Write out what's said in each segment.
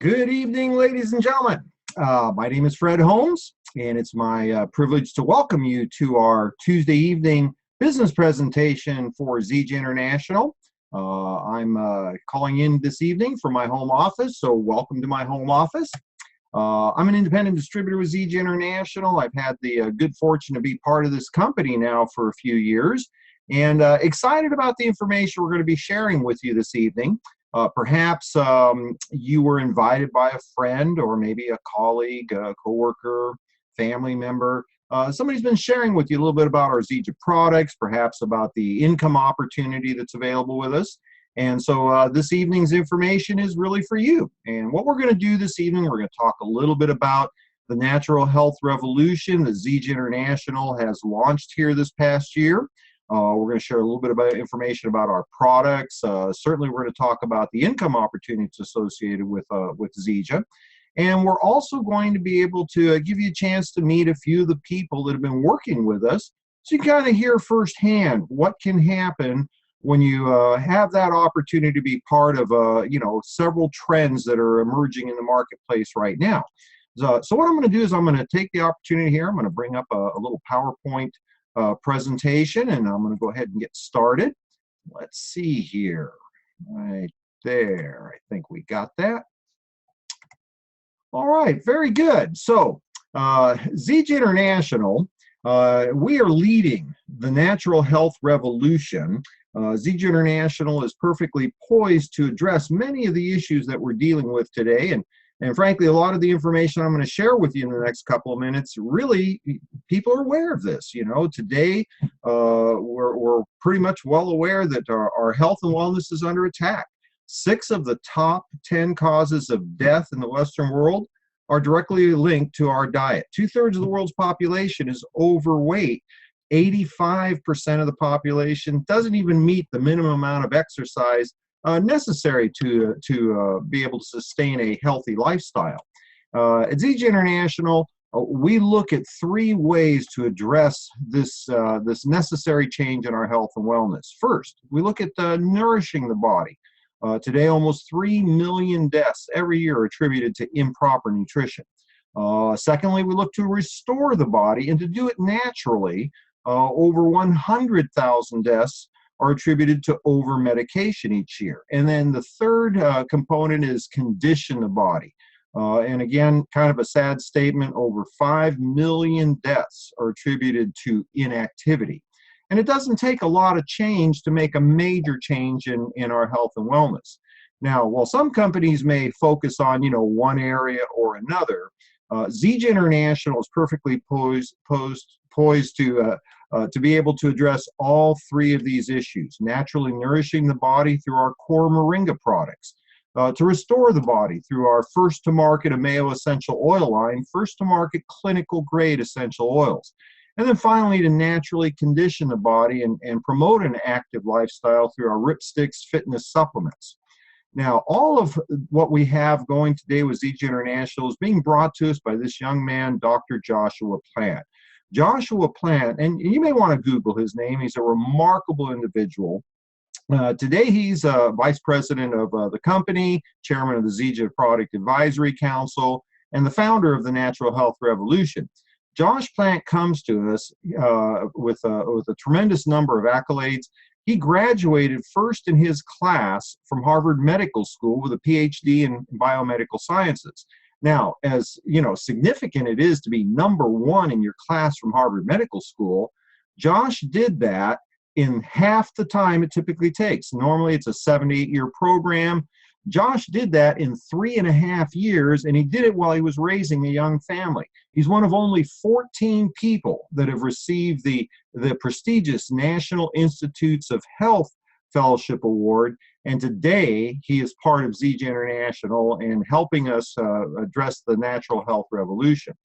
Good evening, ladies and gentlemen. My name is Fred Holmes, and it's my privilege to welcome you to our Tuesday evening business presentation for Zija International. I'm calling in this evening from my home office, so welcome to my home office. I'm an independent distributor with Zija International. I've had the good fortune to be part of this company now for a few years, and excited about the information we're going to be sharing with you this evening. Perhaps you were invited by a friend or maybe a colleague, a coworker, family member. Somebody's been sharing with you a little bit about our Zija products, perhaps about the income opportunity that's available with us. And so this evening's information is really for you. And what we're going to do this evening, we're going to talk a little bit about the natural health revolution that Zija International has launched here this past year. We're going to share a little bit about information about our products. Certainly, we're going to talk about the income opportunities associated with Zija. And we're also going to be able to give you a chance to meet a few of the people that have been working with us, so you can kind of hear firsthand what can happen when you have that opportunity to be part of several trends that are emerging in the marketplace right now. So what I'm going to do is I'm going to take the opportunity here. I'm going to bring up a little PowerPoint presentation, and I'm going to go ahead and get started. Let's see here. Right there. I think we got that. All right, very good. So Zija International, we are leading the natural health revolution. Zija International is perfectly poised to address many of the issues that we're dealing with today, and frankly, a lot of the information I'm going to share with you in the next couple of minutes, really, people are aware of this. You know, today we're pretty much well aware that our health and wellness is under attack. 6 of the top 10 causes of death in the Western world are directly linked to our diet. 2/3 of the world's population is overweight. 85% of the population doesn't even meet the minimum amount of exercise necessary to be able to sustain a healthy lifestyle. At Zija International, we look at 3 ways to address this necessary change in our health and wellness. First, we look at nourishing the body. Today, almost 3 million deaths every year are attributed to improper nutrition. Secondly, we look to restore the body, and to do it naturally. Over 100,000 deaths are attributed to over-medication each year. And then the third component is condition the body. And again, kind of a sad statement, over 5 million deaths are attributed to inactivity. And it doesn't take a lot of change to make a major change in our health and wellness. Now, while some companies may focus on, one area or another, Zija International is perfectly poised to be able to address all 3 of these issues: naturally nourishing the body through our core moringa products, to restore the body through our first-to-market Ameo essential oil line, first-to-market clinical-grade essential oils, and then finally to naturally condition the body and promote an active lifestyle through our Ripsticks fitness supplements. Now, all of what we have going today with Zija International is being brought to us by this young man, Dr. Joshua Plant. Joshua Plant, and you may want to Google his name. He's a remarkable individual. Today, he's vice president of the company, chairman of the Zija Product Advisory Council, and the founder of the Natural Health Revolution. Josh Plant comes to us with a tremendous number of accolades. He graduated first in his class from Harvard Medical School with a PhD in biomedical sciences. Now, as significant it is to be #1 in your class from Harvard Medical School, Josh did that in half the time it typically takes. Normally, it's a 7 to 8 year program. Josh did that in 3.5 years, and he did it while he was raising a young family. He's one of only 14 people that have received the prestigious National Institutes of Health Fellowship Award, and today he is part of Zija International and helping us address the natural health revolution.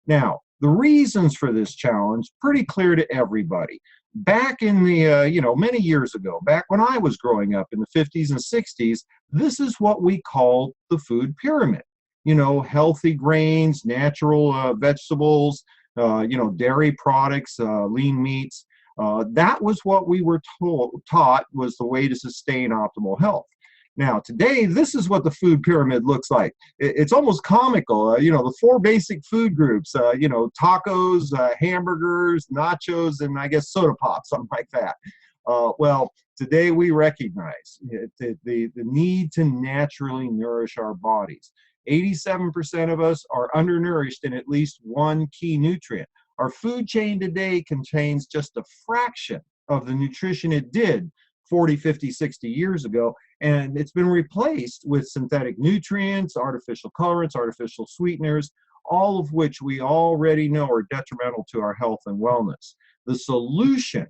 Now, the reasons for this challenge, pretty clear to everybody. Back in the, many years ago, back when I was growing up in the 50s and 60s, this is what we called the food pyramid. Healthy grains, natural vegetables, dairy products, lean meats. That was what we were taught was the way to sustain optimal health. Now, today, this is what the food pyramid looks like. It's almost comical. You know, the four basic food groups, you know, tacos, hamburgers, nachos, and I guess soda pop, something like that. Well, today we recognize the need to naturally nourish our bodies. 87% of us are undernourished in at least one key nutrient. Our food chain today contains just a fraction of the nutrition it did 40, 50, 60 years ago, and it's been replaced with synthetic nutrients, artificial colorants, artificial sweeteners, all of which we already know are detrimental to our health and wellness. The solution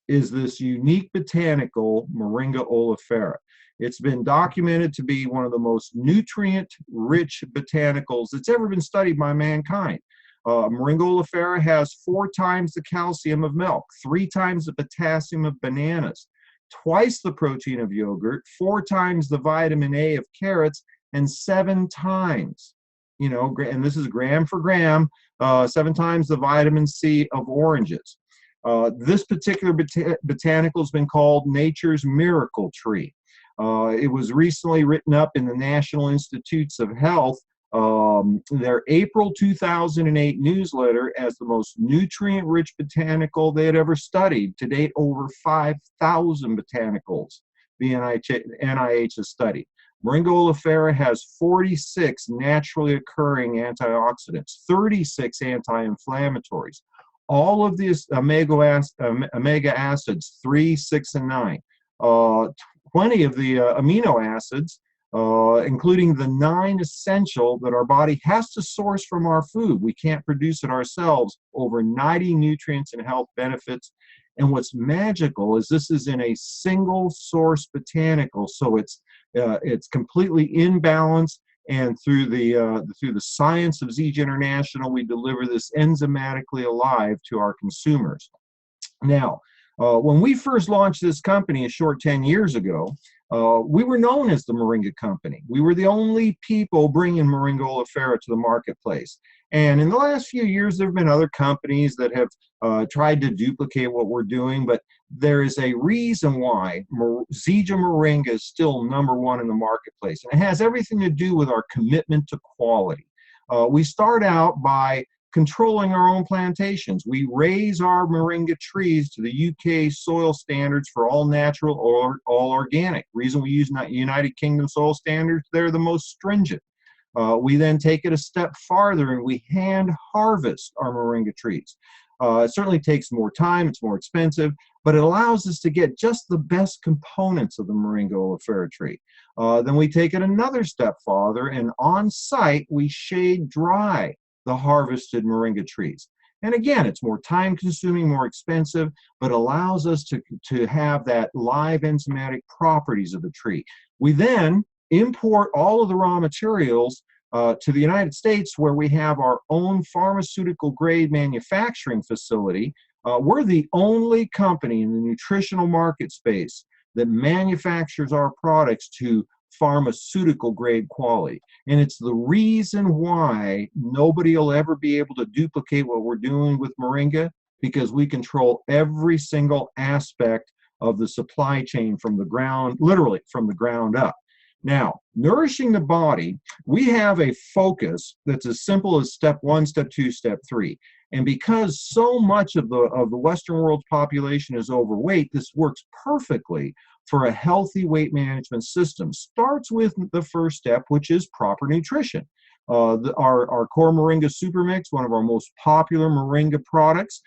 is this unique botanical Moringa oleifera. It's been documented to be one of the most nutrient-rich botanicals that's ever been studied by mankind. Moringa oleifera has 4 times the calcium of milk, 3 times the potassium of bananas, twice the protein of yogurt, 4 times the vitamin A of carrots, and 7 times, you know, and this is gram for gram, 7 times the vitamin C of oranges. This particular botanical has been called nature's miracle tree. It was recently written up in the National Institutes of Health, their April 2008 newsletter, as the most nutrient-rich botanical they had ever studied. To date, over 5,000 botanicals the NIH has studied. Moringa oleifera has 46 naturally occurring antioxidants, 36 anti-inflammatories, all of these omega acids, 3, 6, and 9, 20 of the amino acids, including the 9 essential that our body has to source from our food. We can't produce it ourselves. Over 90 nutrients and health benefits. And what's magical is this is in a single source botanical, so it's completely in balance. And through the science of Zija International, we deliver this enzymatically alive to our consumers. Now, when we first launched this company a short 10 years ago, we were known as the Moringa Company. We were the only people bringing Moringa oleifera to the marketplace. And in the last few years, there have been other companies that have tried to duplicate what we're doing, but there is a reason why Zija Moringa is still #1 in the marketplace. And it has everything to do with our commitment to quality. We start out by controlling our own plantations. We raise our moringa trees to the UK soil standards for all natural or all organic. Reason we use United Kingdom soil standards, they're the most stringent. We then take it a step farther and we hand harvest our moringa trees. It certainly takes more time, it's more expensive, but it allows us to get just the best components of the Moringa oleifera tree. Then we take it another step farther, and on site we shade dry the harvested moringa trees. And again, it's more time consuming, more expensive, but allows us to have that live enzymatic properties of the tree. We then import all of the raw materials to the United States, where we have our own pharmaceutical grade manufacturing facility. We're the only company in the nutritional market space that manufactures our products to pharmaceutical grade quality. And it's the reason why nobody will ever be able to duplicate what we're doing with moringa, because we control every single aspect of the supply chain from the ground, literally from the ground up. Now, nourishing the body, we have a focus that's as simple as step 1, step 2, step 3. And because so much of the Western world's population is overweight, this works perfectly for a healthy weight management system. Starts with the first step, which is proper nutrition. Our core Moringa Super Mix, one of our most popular Moringa products,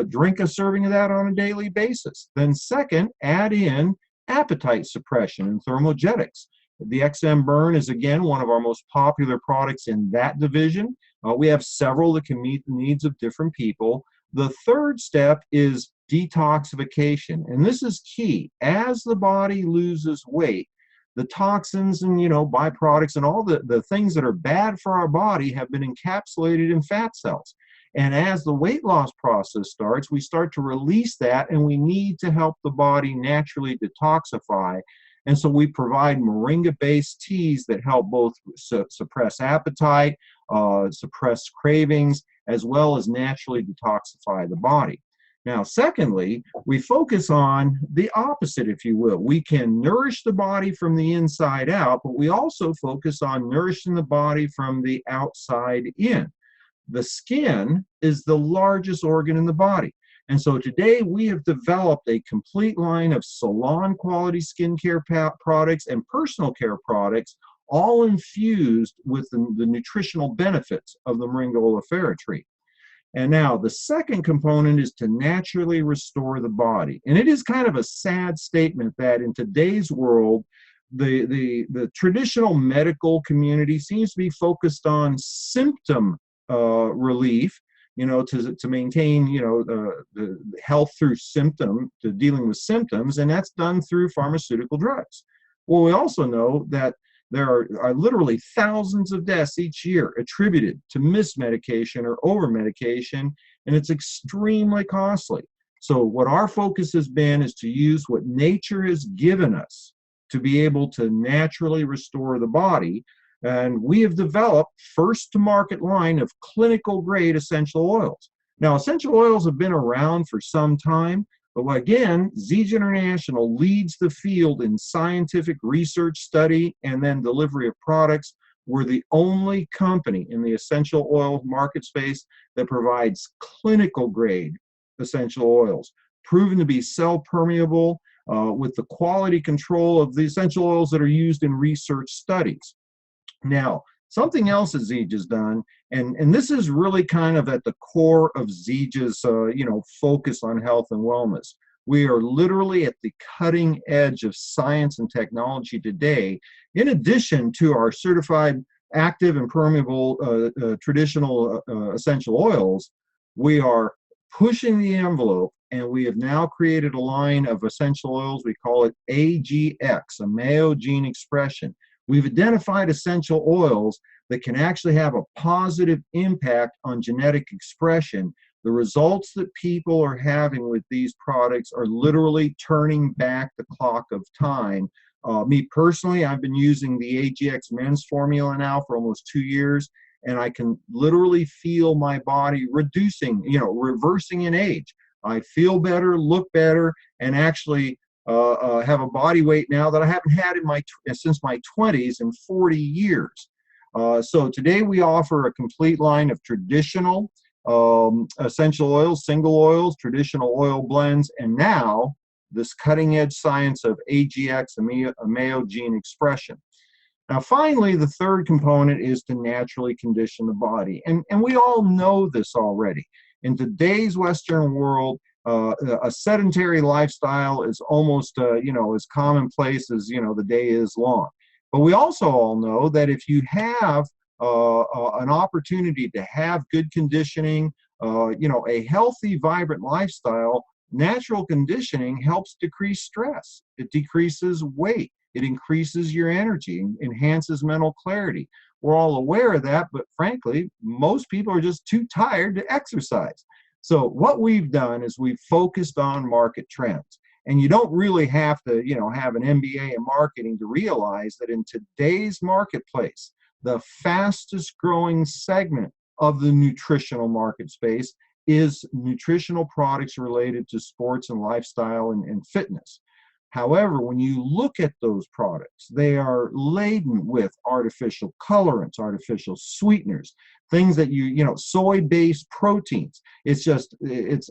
drink a serving of that on a daily basis. Then second, add in appetite suppression and thermogenics. The XM Burn is, again, one of our most popular products in that division. We have several that can meet the needs of different people. The third step is detoxification, and this is key. As the body loses weight, the toxins and byproducts and all the things that are bad for our body have been encapsulated in fat cells. And as the weight loss process starts, we start to release that, and we need to help the body naturally detoxify. And so we provide moringa-based teas that help both suppress appetite, suppress cravings, as well as naturally detoxify the body. Now, secondly, we focus on the opposite, if you will. We can nourish the body from the inside out, but we also focus on nourishing the body from the outside in. The skin is the largest organ in the body. And so today we have developed a complete line of salon quality skincare products and personal care products, all infused with the nutritional benefits of the moringa oleifera tree. And now the second component is to naturally restore the body. And it is kind of a sad statement that in today's world, the traditional medical community seems to be focused on symptom relief, to maintain, the health through to dealing with symptoms, and that's done through pharmaceutical drugs. Well, we also know that there are literally thousands of deaths each year attributed to mismedication or over-medication, and it's extremely costly. So what our focus has been is to use what nature has given us to be able to naturally restore the body. And we have developed first-to-market line of clinical-grade essential oils. Now, essential oils have been around for some time, but again, Zija International leads the field in scientific research, study, and then delivery of products. We're the only company in the essential oil market space that provides clinical-grade essential oils, proven to be cell-permeable with the quality control of the essential oils that are used in research studies. Now, something else that Zija's done, and this is really kind of at the core of Zija's, focus on health and wellness. We are literally at the cutting edge of science and technology today. In addition to our certified active and permeable traditional essential oils, we are pushing the envelope, and we have now created a line of essential oils. We call it AGX, a Mayo gene expression. We've identified essential oils that can actually have a positive impact on genetic expression. The results that people are having with these products are literally turning back the clock of time. Me personally, I've been using the AGX men's formula now for almost 2 years, and I can literally feel my body reducing, reversing in age. I feel better, look better, and actually have a body weight now that I haven't had since my 20s in 40 years. So today we offer a complete line of traditional essential oils, single oils, traditional oil blends, and now this cutting edge science of AGX, a Mayo gene expression. Now, finally, the third component is to naturally condition the body. And we all know this already. In today's Western world, a sedentary lifestyle is almost, as commonplace as, the day is long. But we also all know that if you have an opportunity to have good conditioning, a healthy, vibrant lifestyle, natural conditioning helps decrease stress. It decreases weight. It increases your energy, enhances mental clarity. We're all aware of that, but frankly, most people are just too tired to exercise. So what we've done is we've focused on market trends. And you don't really have to, have an MBA in marketing to realize that in today's marketplace, the fastest growing segment of the nutritional market space is nutritional products related to sports and lifestyle and fitness. However, when you look at those products, they are laden with artificial colorants, artificial sweeteners, things that soy-based proteins.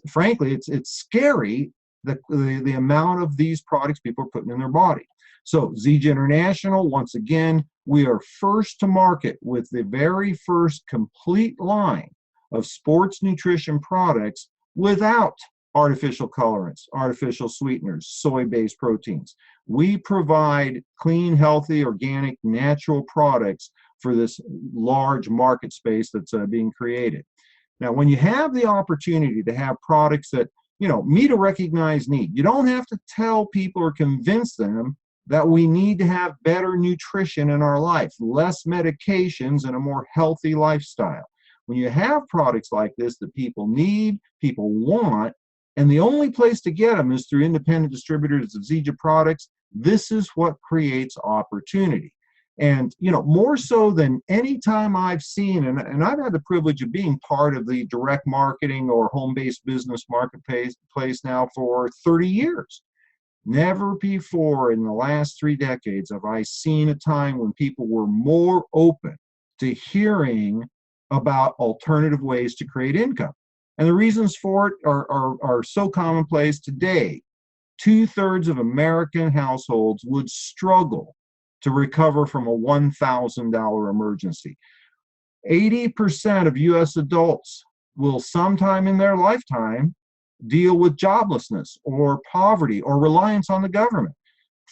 Frankly, it's scary the amount of these products people are putting in their body. So Zija International, once again, we are first to market with the very first complete line of sports nutrition products without artificial colorants, artificial sweeteners, soy-based proteins. We provide clean, healthy, organic, natural products for this large market space that's being created. Now, when you have the opportunity to have products that, meet a recognized need, you don't have to tell people or convince them that we need to have better nutrition in our life, less medications, and a more healthy lifestyle. When you have products like this that people need, people want, and the only place to get them is through independent distributors of Zija products, this is what creates opportunity. And, more so than any time I've seen, and I've had the privilege of being part of the direct marketing or home-based business marketplace now for 30 years. Never before in the last 3 decades have I seen a time when people were more open to hearing about alternative ways to create income. And the reasons for it are so commonplace today. 2/3 of American households would struggle to recover from a $1,000 emergency. 80% of US adults will sometime in their lifetime deal with joblessness or poverty or reliance on the government.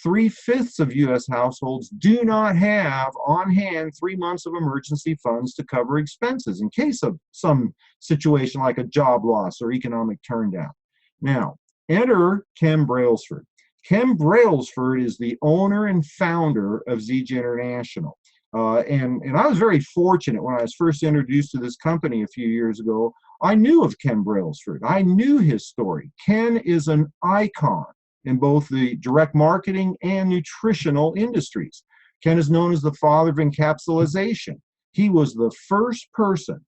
3/5 of US households do not have on hand 3 months of emergency funds to cover expenses in case of some situation like a job loss or economic turndown. Now, enter Ken Brailsford. Ken Brailsford is the owner and founder of Zija International. And I was very fortunate when I was first introduced to this company a few years ago. I knew of Ken Brailsford. I knew his story. Ken is an icon in both the direct marketing and nutritional industries. Ken is known as the father of encapsulation. He was the first person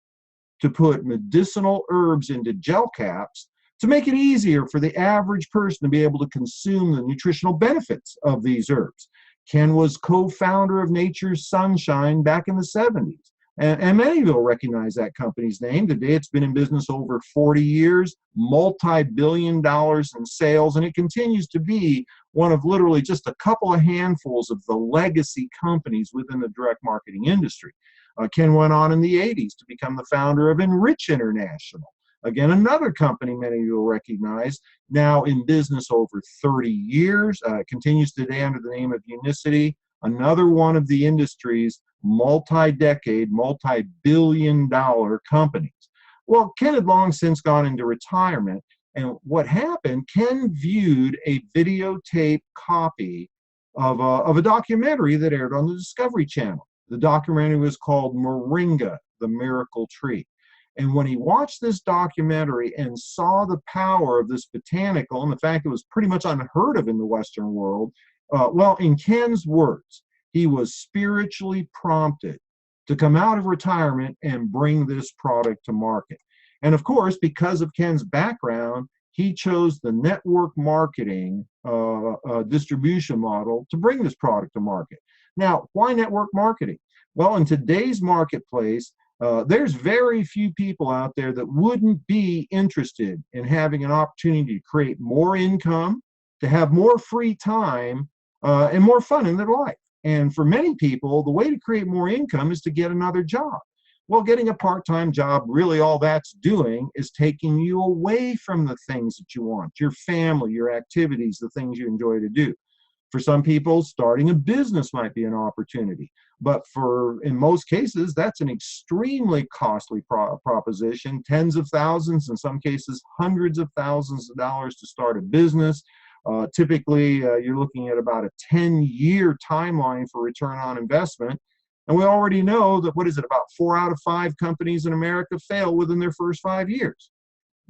to put medicinal herbs into gel caps to make it easier for the average person to be able to consume the nutritional benefits of these herbs. Ken was co-founder of Nature's Sunshine back in the 70s. And many of you will recognize that company's name. Today it's been in business over 40 years, multi-billion dollars in sales, and it continues to be one of literally just a couple of handfuls of the legacy companies within the direct marketing industry. Ken went on in the 80s to become the founder of Residual International. Again, another company many of you will recognize, now in business over 30 years, continues today under the name of Unicity, another one of the industry's multi-decade, multi-billion dollar companies. Well, Ken had long since gone into retirement, and what happened, Ken viewed a videotape copy of a documentary that aired on the Discovery Channel. The documentary was called Moringa, the Miracle Tree. And when he watched this documentary and saw the power of this botanical and the fact it was pretty much unheard of in the Western world, well, in Ken's words, he was spiritually prompted to come out of retirement and bring this product to market. And of course, because of Ken's background, he chose the network marketing distribution model to bring this product to market. Now, why network marketing? Well, in today's marketplace, there's very few people out there that wouldn't be interested in having an opportunity to create more income, to have more free time, and more fun in their life. And for many people, the way to create more income is to get another job. Well, getting a part-time job, really all that's doing is taking you away from the things that you want, your family, your activities, the things you enjoy to do. For some people, starting a business might be an opportunity. But in most cases, that's an extremely costly proposition, tens of thousands, in some cases, hundreds of thousands of dollars to start a business. Typically, you're looking at about a 10-year timeline for return on investment. And we already know that, about 4 out of 5 companies in America fail within their first 5 years.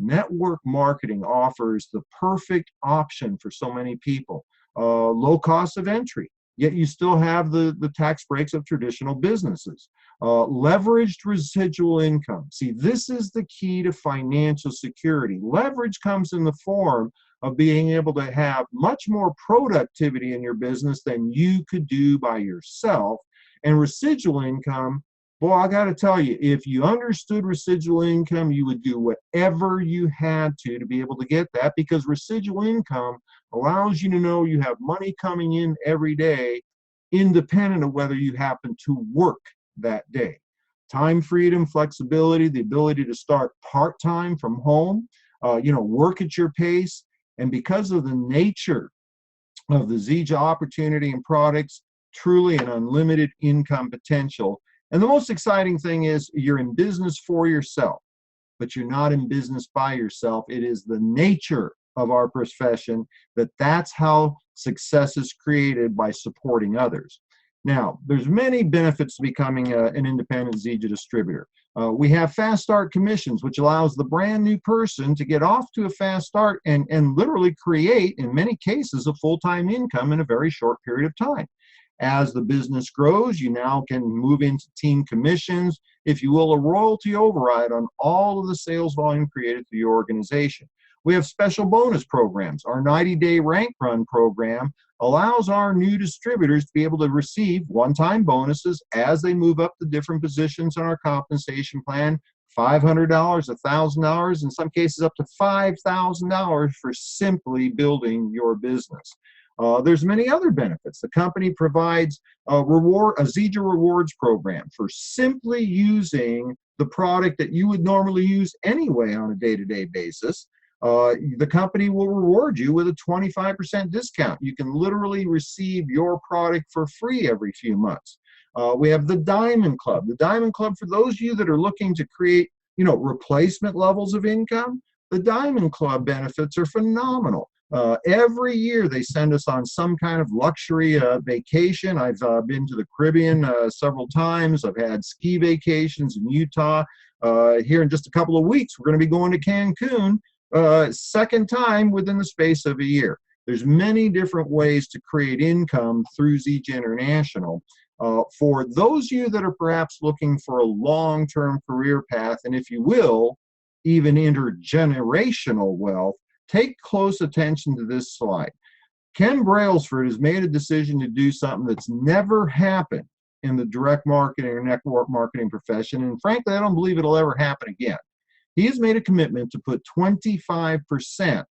Network marketing offers the perfect option for so many people. Low cost of entry, yet you still have the tax breaks of traditional businesses. Leveraged residual income. See, this is the key to financial security. Leverage comes in the form of being able to have much more productivity in your business than you could do by yourself. And residual income, boy, I got to tell you, if you understood residual income, you would do whatever you had to be able to get that, because residual income allows you to know you have money coming in every day, independent of whether you happen to work that day. Time freedom, flexibility, the ability to start part-time from home, work at your pace. And because of the nature of the Zija opportunity and products, truly an unlimited income potential. And the most exciting thing is you're in business for yourself, but you're not in business by yourself. It is the nature of our profession that's how success is created, by supporting others. Now, there's many benefits to becoming an independent Zija distributor. We have fast start commissions, which allows the brand new person to get off to a fast start and literally create, in many cases, a full-time income in a very short period of time. As the business grows, you now can move into team commissions, if you will, a royalty override on all of the sales volume created through your organization. We have special bonus programs. Our 90-day rank run program allows our new distributors to be able to receive one-time bonuses as they move up the different positions on our compensation plan. $500, $1,000, in some cases up to $5,000 for simply building your business. There's many other benefits. The company provides a Zija Rewards program for simply using the product that you would normally use anyway on a day-to-day basis. The company will reward you with a 25% discount. You can literally receive your product for free every few months. We have the Diamond Club. The Diamond Club, for those of you that are looking to create, replacement levels of income, the Diamond Club benefits are phenomenal. Every year they send us on some kind of luxury vacation. I've been to the Caribbean several times. I've had ski vacations in Utah. Here in just a couple of weeks, we're going to be going to Cancun, second time within the space of a year. There's many different ways to create income through Zija International. For those of you that are perhaps looking for a long-term career path, and if you will, even intergenerational wealth, take close attention to this slide. Ken Brailsford has made a decision to do something that's never happened in the direct marketing or network marketing profession, and frankly, I don't believe it'll ever happen again. He has made a commitment to put 25%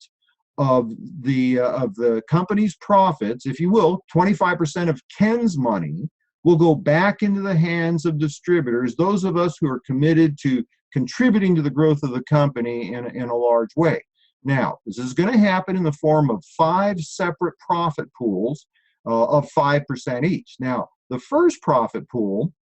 of the company's profits, if you will, 25% of Ken's money will go back into the hands of distributors, those of us who are committed to contributing to the growth of the company in a large way. Now, this is going to happen in the form of 5 separate profit pools of 5% each. Now, the first profit pool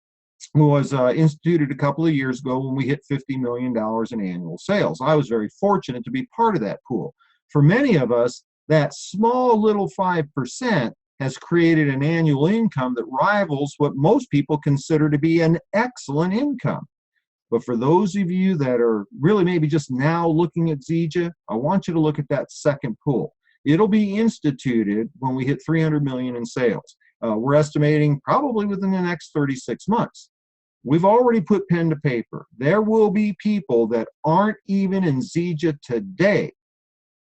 was instituted a couple of years ago when we hit $50 million in annual sales. I was very fortunate to be part of that pool. For many of us, that small little 5% has created an annual income that rivals what most people consider to be an excellent income. But for those of you that are really maybe just now looking at Zija, I want you to look at that second pool. It'll be instituted when we hit 300 million in sales. We're estimating probably within the next 36 months. We've already put pen to paper. There will be people that aren't even in Zija today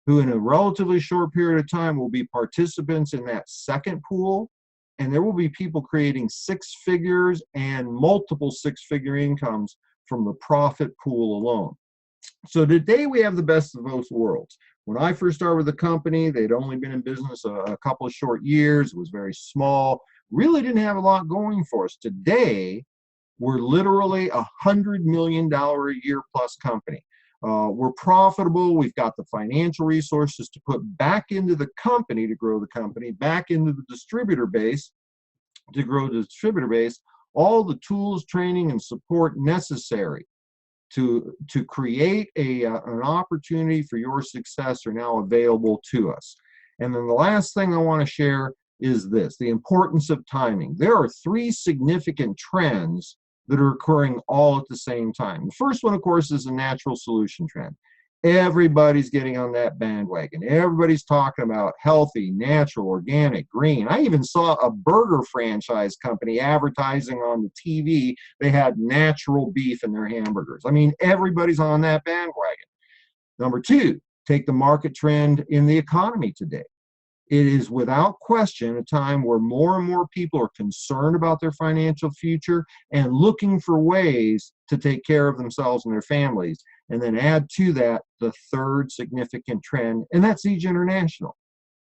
who in a relatively short period of time will be participants in that second pool, and there will be people creating 6 figures and multiple 6-figure incomes from the profit pool alone. So today we have the best of both worlds. When I first started with the company, they'd only been in business a couple of short years. It was very small, really didn't have a lot going for us. Today, we're literally $100 million a year plus company. We're profitable. We've got the financial resources to put back into the company to grow the company, back into the distributor base to grow the distributor base, all the tools, training, and support necessary to create an opportunity for your success are now available to us. And then the last thing I want to share is this, the importance of timing. There are 3 significant trends that are occurring all at the same time. The first one, of course, is a natural solution trend. Everybody's getting on that bandwagon. Everybody's talking about healthy, natural, organic, green. I even saw a burger franchise company advertising on the TV. They had natural beef in their hamburgers. I mean, everybody's on that bandwagon. Number 2, take the market trend in the economy today. It is without question a time where more and more people are concerned about their financial future and looking for ways to take care of themselves and their families. And then add to that the third significant trend, and that's Zija International.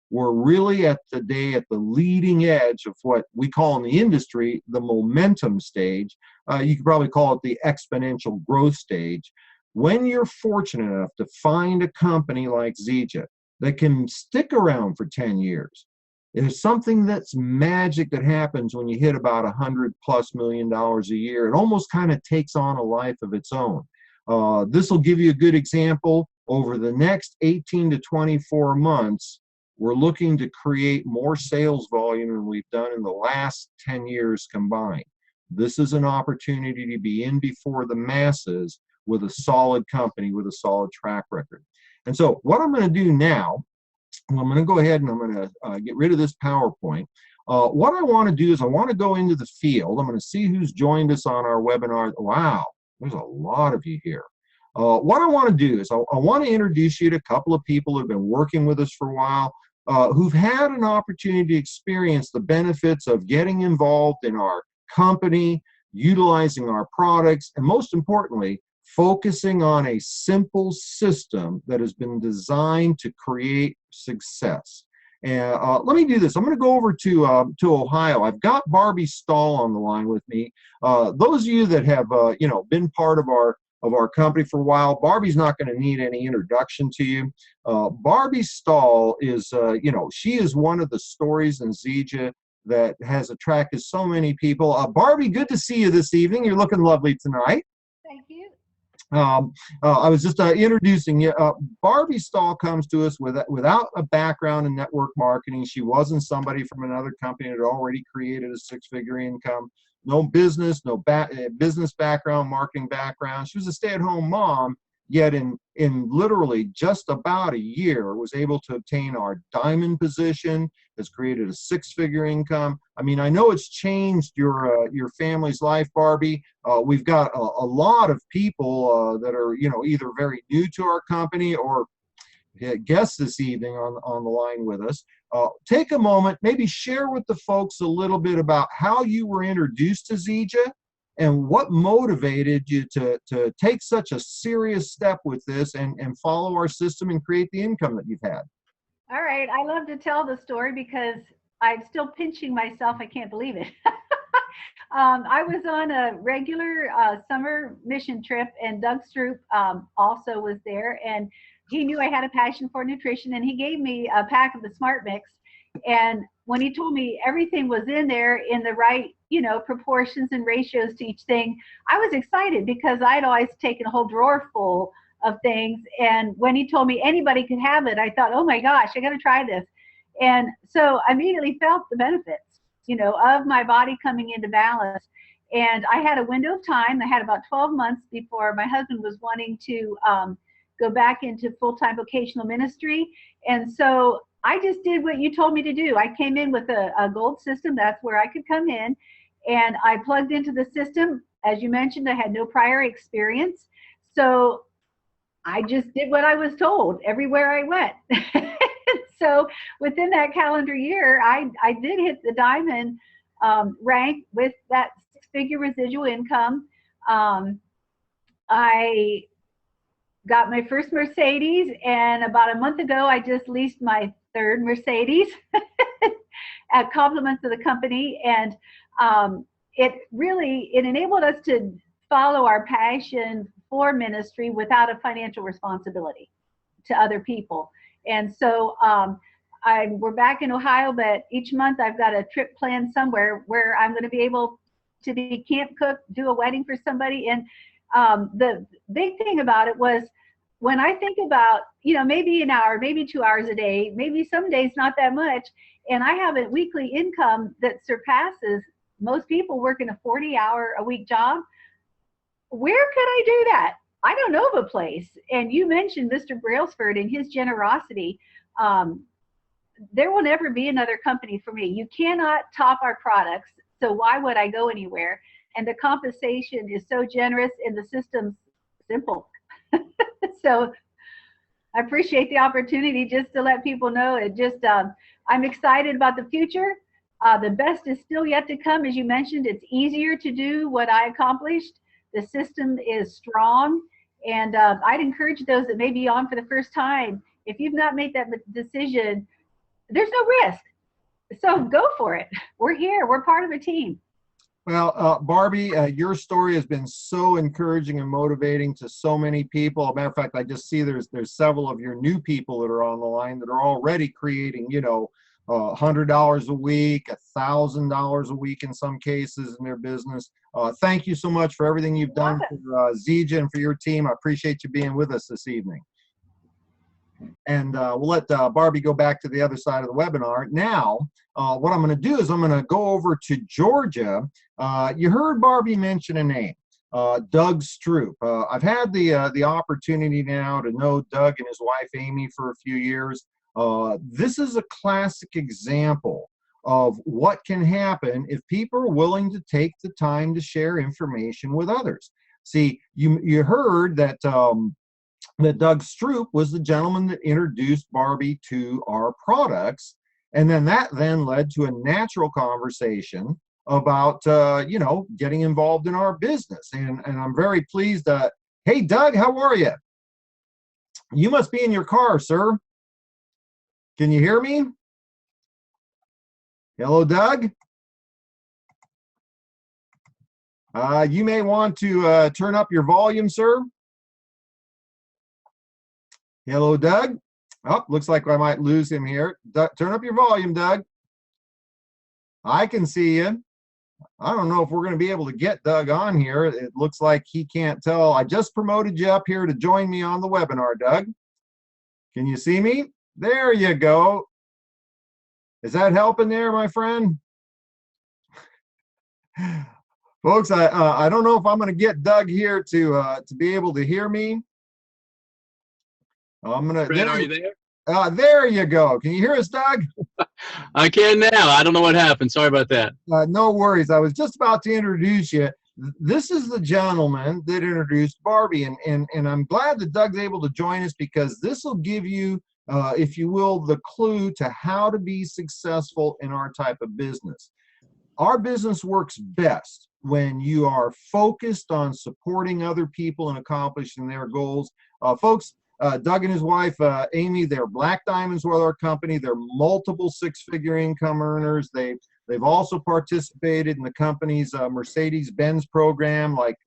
We're really at the leading edge of what we call in the industry the momentum stage. You could probably call it the exponential growth stage. When you're fortunate enough to find a company like Zija that can stick around for 10 years, there's something that's magic that happens when you hit about $100+ million a year. It almost kind of takes on a life of its own. This will give you a good example. Over the next 18 to 24 months, we're looking to create more sales volume than we've done in the last 10 years combined. This is an opportunity to be in before the masses with a solid company, with a solid track record. And so what I'm going to do now, I'm going to go ahead and I'm going to get rid of this PowerPoint. What I want to do is I want to go into the field. I'm going to see who's joined us on our webinar. Wow, there's a lot of you here. What I want to do is I want to introduce you to a couple of people who have been working with us for a while, who've had an opportunity to experience the benefits of getting involved in our company, utilizing our products, and most importantly, focusing on a simple system that has been designed to create success. And let me do this. I'm going to go over to Ohio. I've got Barbie Stahl on the line with me. Those of you that have been part of our company for a while, Barbie's not going to need any introduction to you. Barbie Stahl is, she is one of the stories in Zija that has attracted so many people. Barbie, good to see you this evening. You're looking lovely tonight. Thank you. I was just introducing you. Barbie Stahl comes to us without a background in network marketing. She wasn't somebody from another company that had already created a six-figure income. No business, no business background, marketing background. She was a stay-at-home mom, yet in literally just about a year was able to obtain our diamond position, has created a six-figure income. I mean, I know it's changed your family's life, Barbie. We've got a lot of people that are, either very new to our company or guests this evening on the line with us. Take a moment, maybe share with the folks a little bit about how you were introduced to Zija and what motivated you to take such a serious step with this and follow our system and create the income that you've had. All right. I love to tell the story because I'm still pinching myself. I can't believe it. I was on a regular summer mission trip, and Doug Stroop also was there, and he knew I had a passion for nutrition, and he gave me a pack of the Smart Mix. And when he told me everything was in there in the right, proportions and ratios to each thing, I was excited because I'd always taken a whole drawer full of things. And when he told me anybody could have it, I thought, oh my gosh, I got to try this. And so I immediately felt the benefits, of my body coming into balance. And I had a window of time. I had about 12 months before my husband was wanting to go back into full-time vocational ministry. And so I just did what you told me to do. I came in with a gold system. That's where I could come in. And I plugged into the system. As you mentioned, I had no prior experience. So I just did what I was told everywhere I went. So within that calendar year, I did hit the diamond rank with that six-figure residual income. I got my first Mercedes, and about a month ago, I just leased my third Mercedes at compliments of the company. And it enabled us to follow our passion for ministry without a financial responsibility to other people. And so we're back in Ohio, but each month I've got a trip planned somewhere where I'm going to be able to be camp cook, do a wedding for somebody. And the big thing about it was, when I think about, maybe an hour, maybe 2 hours a day, maybe some days not that much, and I have a weekly income that surpasses most people working a 40-hour-a-week job, where could I do that? I don't know of a place. And you mentioned Mr. Brailsford and his generosity. There will never be another company for me. You cannot top our products, so why would I go anywhere? And the compensation is so generous and the system's simple. So I appreciate the opportunity just to let people know it. I'm excited about the future. The best is still yet to come. As you mentioned, it's easier to do what I accomplished. The system is strong. And I'd encourage those that may be on for the first time, if you've not made that decision, there's no risk. So go for it. We're here. We're part of a team. Well, Barbie, your story has been so encouraging and motivating to so many people. As a matter of fact, I just see there's several of your new people that are on the line that are already creating, $100 a week, $1,000 a week in some cases in their business. Thank you so much for everything you've done for Zija and for your team. I appreciate you being with us this evening. And we'll let Barbie go back to the other side of the webinar. Now, what I'm going to do is I'm going to go over to Georgia. You heard Barbie mention a name, Doug Stroop. I've had the opportunity now to know Doug and his wife Amy for a few years. This is a classic example of what can happen if people are willing to take the time to share information with others. See, you heard that that Doug Stroop was the gentleman that introduced Barbie to our products, and then that then led to a natural conversation about getting involved in our business. And I'm very pleased. Hey, Doug, how are you? You must be in your car, sir. Can you hear me? Hello, Doug. You may want to turn up your volume, sir. Hello, Doug. Oh, looks like I might lose him here. Turn up your volume, Doug. I can see you. I don't know if we're going to be able to get Doug on here. It looks like he can't tell. I just promoted you up here to join me on the webinar, Doug. Can you see me? There you go. Is that helping there, my friend? Folks, I don't know if I'm going to get Doug here to be able to hear me. I'm gonna. Fred, are you there? There you go. Can you hear us, Doug? I can now. I don't know what happened. Sorry about that. No worries. I was just about to introduce you. This is the gentleman that introduced Barbie, and I'm glad that Doug's able to join us, because this will give you, if you will, the clue to how to be successful in our type of business. Our business works best when you are focused on supporting other people and accomplishing their goals. Folks, Doug and his wife, Amy, they're Black Diamonds with our company. They're multiple six-figure income earners. They've also participated in the company's Mercedes-Benz program, like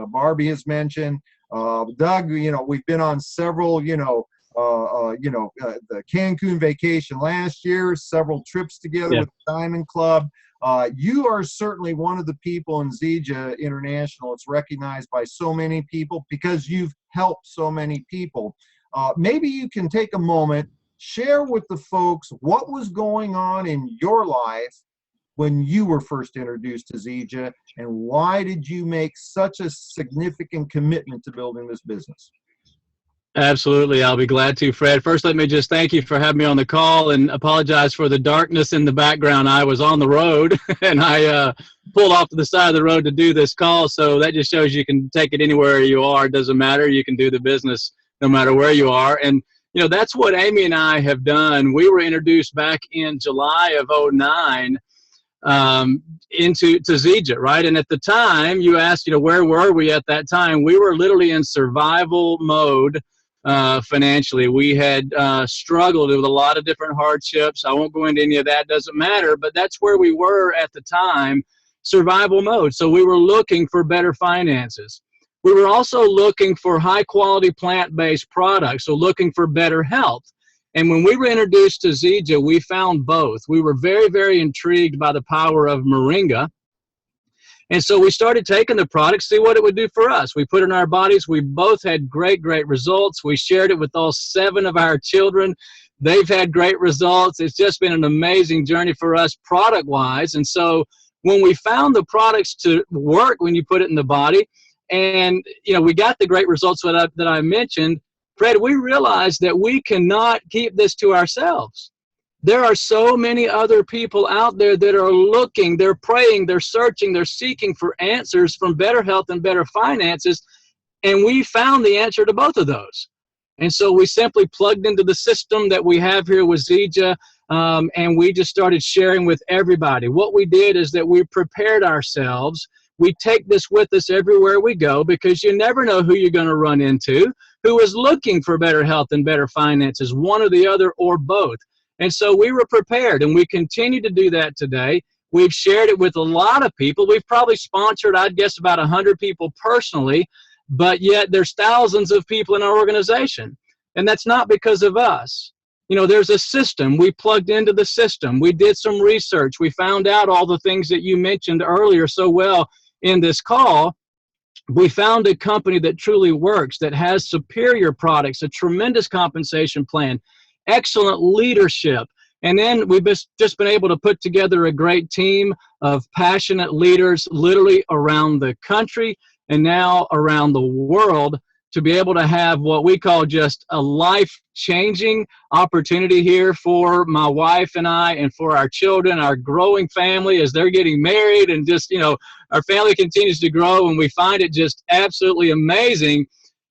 Barbie has mentioned. Doug, we've been on several, the Cancun vacation last year, several trips together with the Diamond Club. You are certainly one of the people in Zija International. It's recognized by so many people because you've helped so many people. Maybe you can take a moment, share with the folks what was going on in your life when you were first introduced to Zija, and why did you make such a significant commitment to building this business? Absolutely. I'll be glad to, Fred. First, let me just thank you for having me on the call and apologize for the darkness in the background. I was on the road and I pulled off to the side of the road to do this call. So that just shows you can take it anywhere you are. It doesn't matter. You can do the business no matter where you are. And, that's what Amy and I have done. We were introduced back in July of 2009 to Zija, right? And at the time, you asked, where were we at that time? We were literally in survival mode. Financially, we had struggled with a lot of different hardships. I won't go into any of that, doesn't matter, but that's where we were at the time, survival mode. So we were looking for better finances. We were also looking for high quality plant-based products, so looking for better health. And when we were introduced to Zija, we found both. We were very, very intrigued by the power of moringa. And so we started taking the product, see what it would do for us. We put it in our bodies. We both had great, great results. We shared it with all 7 of our children. They've had great results. It's just been an amazing journey for us product-wise. And so when we found the products to work when you put it in the body, and we got the great results that I mentioned, Fred, we realized that we cannot keep this to ourselves. There are so many other people out there that are looking, they're praying, they're searching, they're seeking for answers from better health and better finances. And we found the answer to both of those. And so we simply plugged into the system that we have here with Zija, and we just started sharing with everybody. What we did is that we prepared ourselves. We take this with us everywhere we go, because you never know who you're going to run into, who is looking for better health and better finances, one or the other or both. And so we were prepared, and we continue to do that today. We've shared it with a lot of people. We've probably sponsored, I'd guess, about 100 people personally, but yet there's thousands of people in our organization. And that's not because of us. There's a system. We plugged into the system. We did some research. We found out all the things that you mentioned earlier so well in this call. We found a company that truly works, that has superior products, a tremendous compensation plan, excellent leadership. And then we've just been able to put together a great team of passionate leaders literally around the country and now around the world to be able to have what we call just a life-changing opportunity here for my wife and I, and for our children, our growing family as they're getting married, and just, our family continues to grow, and we find it just absolutely amazing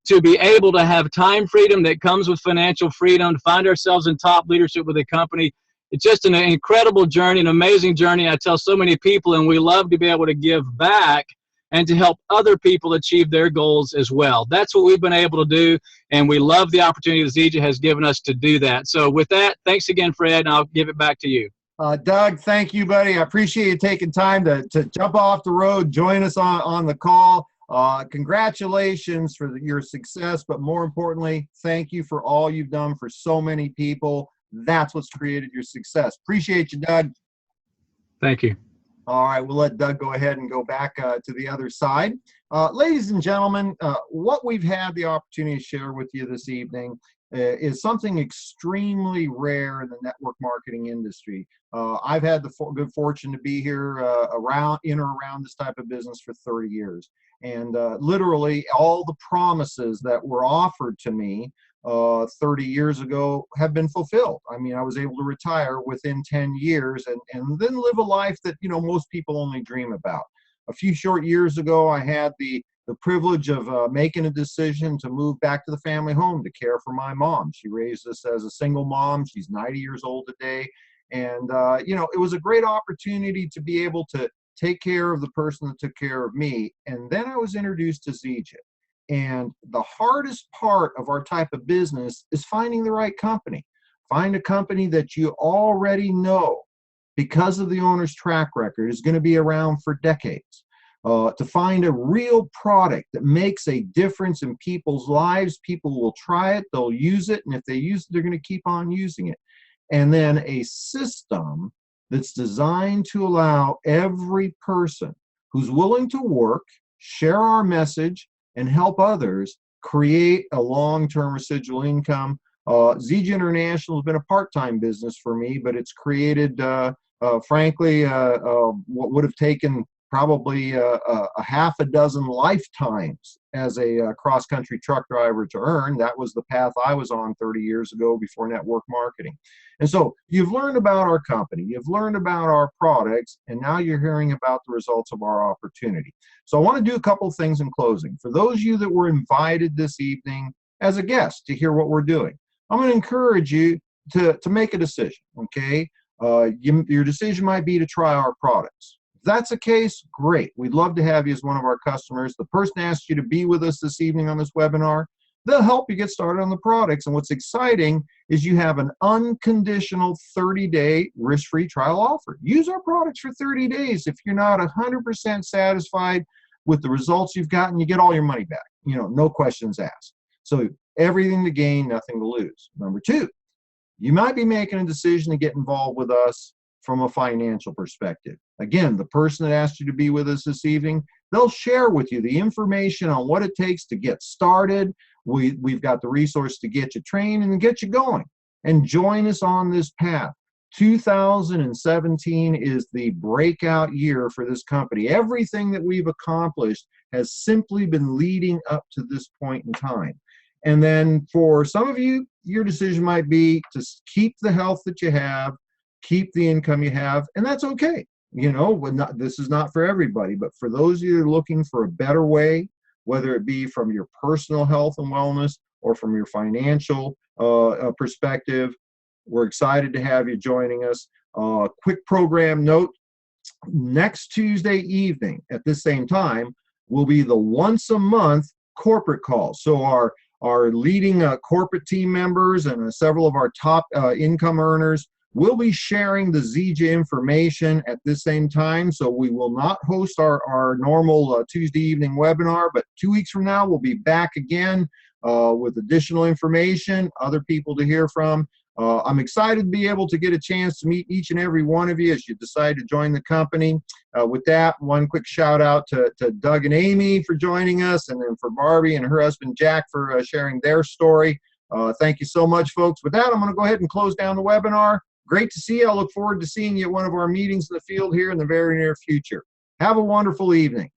to be able to have time freedom that comes with financial freedom, to find ourselves in top leadership with a company. It's just an incredible journey, an amazing journey. I tell so many people, and we love to be able to give back and to help other people achieve their goals as well. That's what we've been able to do, and we love the opportunity that Zija has given us to do that. So with that, thanks again, Fred, and I'll give it back to you. Doug, thank you, buddy. I appreciate you taking time to jump off the road, join us on the call. Congratulations for your success, but more importantly, thank you for all you've done for so many people. That's what's created your success. Appreciate you, Doug. Thank you. All right, we'll let Doug go ahead and go back to the other side. Ladies and gentlemen, what we've had the opportunity to share with you this evening is something extremely rare in the network marketing industry. I've had the good fortune to be here in or around this type of business for 30 years. And literally all the promises that were offered to me 30 years ago have been fulfilled. I mean, I was able to retire within 10 years and then live a life that, most people only dream about. A few short years ago, I had the privilege of making a decision to move back to the family home to care for my mom. She raised us as a single mom. She's 90 years old today. And, it was a great opportunity to be able to take care of the person that took care of me. And then I was introduced to Zija. And the hardest part of our type of business is finding the right company. Find a company that you already know, because of the owner's track record, is going to be around for decades. To find a real product that makes a difference in people's lives. People will try it, they'll use it, and if they use it, they're going to keep on using it. And then a system that's designed to allow every person who's willing to work, share our message, and help others create a long-term residual income. Zija International has been a part-time business for me, but it's created, frankly, what would have taken probably a half a dozen lifetimes as a cross-country truck driver to earn. That was the path I was on 30 years ago before network marketing. And so you've learned about our company, you've learned about our products, and now you're hearing about the results of our opportunity. So I want to do a couple things in closing. For those of you that were invited this evening as a guest to hear what we're doing, I'm going to encourage you to make a decision, okay? Your decision might be to try our products. If that's the case, great. We'd love to have you as one of our customers. The person asked you to be with us this evening on this webinar. They'll help you get started on the products. And what's exciting is you have an unconditional 30-day risk-free trial offer. Use our products for 30 days. If you're not 100% satisfied with the results you've gotten, you get all your money back. No questions asked. So everything to gain, nothing to lose. Number two, you might be making a decision to get involved with us from a financial perspective. Again, the person that asked you to be with us this evening, they'll share with you the information on what it takes to get started. We've got the resource to get you trained and get you going. And join us on this path. 2017 is the breakout year for this company. Everything that we've accomplished has simply been leading up to this point in time. And then for some of you, your decision might be to keep the health that you have, keep the income you have, and that's okay. This is not for everybody, but for those of you that are looking for a better way, whether it be from your personal health and wellness or from your financial perspective, we're excited to have you joining us. Quick program note, next Tuesday evening at this same time will be the once a month corporate call. So our leading corporate team members and several of our top income earners will be sharing the Zija information at this same time. So we will not host our normal Tuesday evening webinar, but 2 weeks from now, we'll be back again with additional information, other people to hear from. I'm excited to be able to get a chance to meet each and every one of you as you decide to join the company. With that, one quick shout out to Doug and Amy for joining us, and then for Barbie and her husband Jack for sharing their story. Thank you so much, folks. With that, I'm going to go ahead and close down the webinar. Great to see you. I look forward to seeing you at one of our meetings in the field here in the very near future. Have a wonderful evening.